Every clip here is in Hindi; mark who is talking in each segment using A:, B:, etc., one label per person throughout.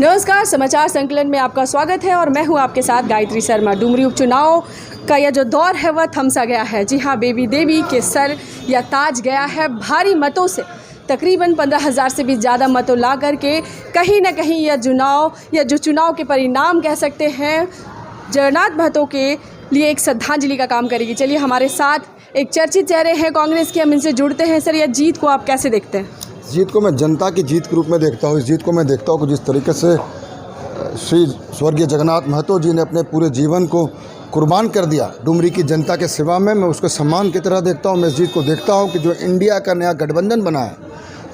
A: नमस्कार, समाचार संकलन में आपका स्वागत है और मैं हूं आपके साथ गायत्री शर्मा। डुमरी उपचुनाव का यह जो दौर है वह थम सा गया है। जी हां, बेबी देवी के सर या ताज गया है भारी मतों से। तकरीबन 15,000 से भी ज़्यादा मतों ला करके कहीं ना कहीं यह जो चुनाव के परिणाम कह सकते हैं जगन्नाथ महतो के लिए एक श्रद्धांजलि का काम करेगी। चलिए, हमारे साथ एक चर्चित चेहरे हैं कांग्रेस के, हम इनसे जुड़ते हैं। सर, यह जीत को आप कैसे देखते हैं?
B: जीत को मैं जनता की जीत के रूप में देखता हूँ। इस जीत को मैं देखता हूँ कि जिस तरीके से श्री स्वर्गीय जगन्नाथ महतो जी ने अपने पूरे जीवन को कुर्बान कर दिया डुमरी की जनता के सेवा में, मैं उसको सम्मान की तरह देखता हूँ। मैं इस जीत को देखता हूँ कि जो इंडिया का नया गठबंधन बना है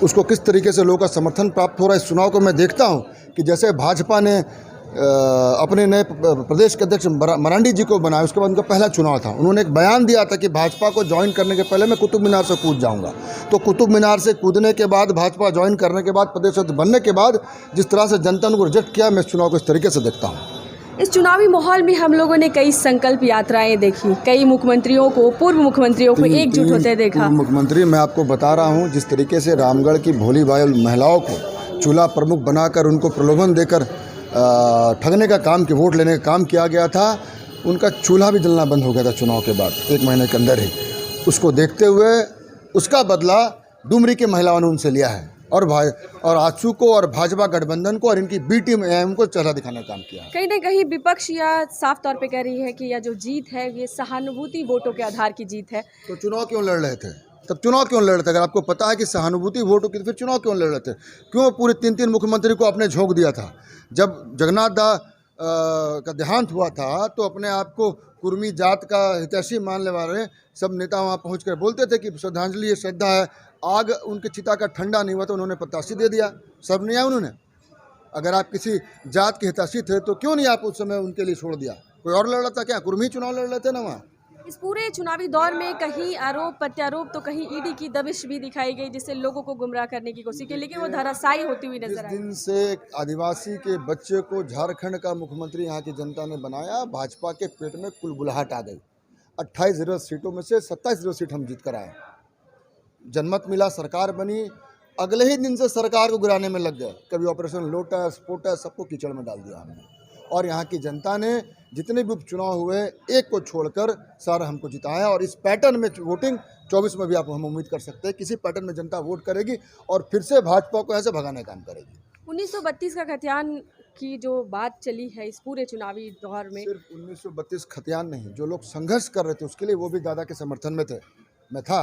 B: उसको किस तरीके से लोगों का समर्थन प्राप्त हो रहा है। इस चुनाव को मैं देखता हूँ कि जैसे भाजपा ने अपने नए प्रदेश के अध्यक्ष मरांडी जी को बनाया, उसके बाद उनका पहला चुनाव था। उन्होंने एक बयान दिया था कि भाजपा को ज्वाइन करने के पहले मैं कुतुब मीनार से कूद जाऊंगा। तो कुतुब मीनार से कूदने के बाद, भाजपा ज्वाइन करने के बाद, प्रदेश अध्यक्ष बनने के बाद जिस तरह से जनता ने उनको रिजेक्ट किया, मैं इस चुनाव को इस तरीके से देखता हूँ।
A: इस चुनावी माहौल में हम लोगों ने कई संकल्प यात्राएं देखी, कई मुख्यमंत्रियों को, पूर्व मुख्यमंत्रियों को एकजुट होते देखा।
B: मुख्यमंत्री, मैं आपको बता रहा हूँ, जिस तरीके से रामगढ़ की भोली भाई महिलाओं को चूल्हा प्रमुख बनाकर उनको प्रलोभन देकर ठगने का काम, कि वोट लेने का काम किया गया था, उनका चूल्हा भी जलना बंद हो गया था चुनाव के बाद 1 महीने के अंदर ही। उसको देखते हुए उसका बदला डुमरी की महिलाओं ने उनसे लिया है और आजसू को और भाजपा गठबंधन को और इनकी बी टीम एम को चेहरा दिखाने का काम किया है।
A: कहीं ना कहीं विपक्ष या साफ तौर पे कह रही है कि यह जो जीत है ये सहानुभूति वोटों के आधार की जीत है।
B: तो चुनाव क्यों लड़ रहे थे? तब चुनाव क्यों लड़ रहे थे? अगर आपको पता है कि सहानुभूति वोटों की, तो फिर चुनाव क्यों लड़ रहे थे? क्यों पूरे 3 मुख्यमंत्री को आपने झोंक दिया था? जब जगन्नाथ दा का देहांत हुआ था तो अपने आप को कुर्मी जात का हितैषी मानने वाले सब नेता वहाँ पहुँच कर बोलते थे कि श्रद्धांजलि, ये श्रद्धा है। आग उनके चिता का ठंडा नहीं हुआ तो उन्होंने प्रत्याशी दे दिया, सब नहीं आया उन्होंने। अगर आप किसी जात के हितैषी थे तो क्यों नहीं आप उस समय उनके लिए छोड़ दिया? कोई और लड़ रहा था क्या? कुर्मी चुनाव लड़ रहे थे ना वहाँ।
A: इस पूरे चुनावी दौर में कहीं आरोप प्रत्यारोप तो कहीं ईडी की दबिश भी दिखाई गई, जिससे लोगों को गुमराह करने की कोशिश की, लेकिन वो धराशायी होती हुई नजर आई।
B: जिस दिन से आदिवासी के बच्चे को झारखंड का मुख्यमंत्री यहाँ की जनता ने बनाया, भाजपा के पेट में कुलबुलाहट आ गई। 28 सीटों में से 27 सीट हम जीत कर आए। जनमत मिला, सरकार बनी। अगले ही दिन से सरकार को गिराने में लग गए। कभी ऑपरेशन लोटस, पोटस, सबको कीचड़ में डाल दिया हमने। और यहाँ की जनता ने जितने भी उपचुनाव हुए, एक को छोड़कर सारा हमको जिताया। और इस पैटर्न में वोटिंग 24 में भी आप हम उम्मीद कर सकते हैं किसी पैटर्न में जनता वोट करेगी और फिर से भाजपा को ऐसे भगाने का काम करेगी।
A: 1932 का खतियान की जो बात चली है इस पूरे चुनावी दौर में,
B: सिर्फ 1932 खतियान नहीं, जो लोग संघर्ष कर रहे थे उसके लिए वो भी दादा के समर्थन में थे। मैं था,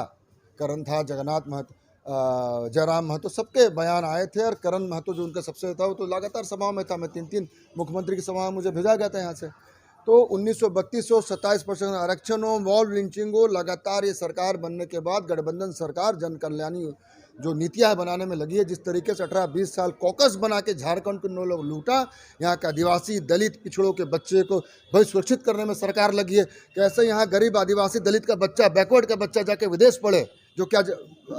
B: करण था, जगन्नाथ महतो, जयराम महतो, सबके बयान आए थे। और करण महतो जो उनका सबसे था, वो तो लगातार सभाओं में था। मैं 3 मुख्यमंत्री की सभा में मुझे भेजा गया था यहाँ से। तो 1932 हो, 27% आरक्षण हो, मॉब लिंचिंग हो, लगातार ये सरकार बनने के बाद गठबंधन सरकार जन कल्याणी जो नीतियाँ बनाने में लगी है, जिस तरीके से 18-20 साल कॉकस बना के झारखंड को 9 लोग लूटा, यहाँ के आदिवासी दलित पिछड़ों के बच्चे को भविष्य सुरक्षित करने में सरकार लगी है। कैसे यहाँ गरीब आदिवासी दलित का बच्चा, बैकवर्ड का बच्चा जाके विदेश पढ़े, जो क्या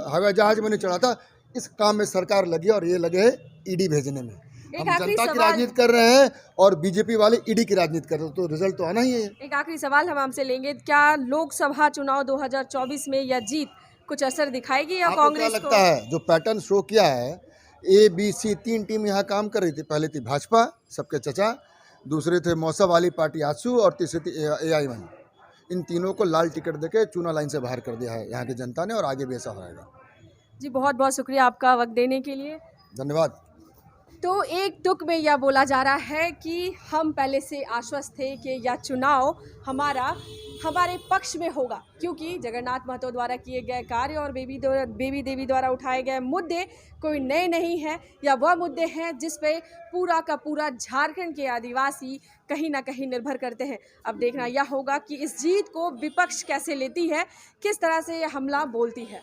B: हवाई जहाज में नहीं चढ़ा था, इस काम में सरकार लगी और ये लगे है ईडी भेजने में। हम जनता की राजनीति कर रहे हैं और बीजेपी वाले ईडी की राजनीति कर रहे हैं, तो रिजल्ट तो आना ही है। एक
A: आखिरी सवाल हम आपसे लेंगे, क्या लोकसभा चुनाव 2024 में यह जीत कुछ असर दिखाएगी या कांग्रेस
B: को? लगता है जो पैटर्न शो किया है, ABC 3 टीम यहाँ काम कर रही थी। पहले थी भाजपा, सबके चचा, दूसरे थे मौसा वाली पार्टी आजसू, और तीसरी थी AI1। इन तीनों को लाल टिकट देके चुनाव लाइन से बाहर कर दिया है यहाँ की जनता ने, और आगे भी ऐसा होगा।
A: जी, बहुत बहुत शुक्रिया आपका वक्त देने के लिए।
B: धन्यवाद।
A: तो एक तुक में यह बोला जा रहा है कि हम पहले से आश्वस्त थे कि यह चुनाव हमारे पक्ष में होगा, क्योंकि जगन्नाथ महतो द्वारा किए गए कार्य और बेबी देवी द्वारा उठाए गए मुद्दे कोई नए नहीं हैं, या वह मुद्दे हैं जिस पे पूरा का पूरा झारखंड के आदिवासी कहीं ना कहीं निर्भर करते हैं। अब देखना यह होगा कि इस जीत को विपक्ष कैसे लेती है, किस तरह से यह हमला बोलती है।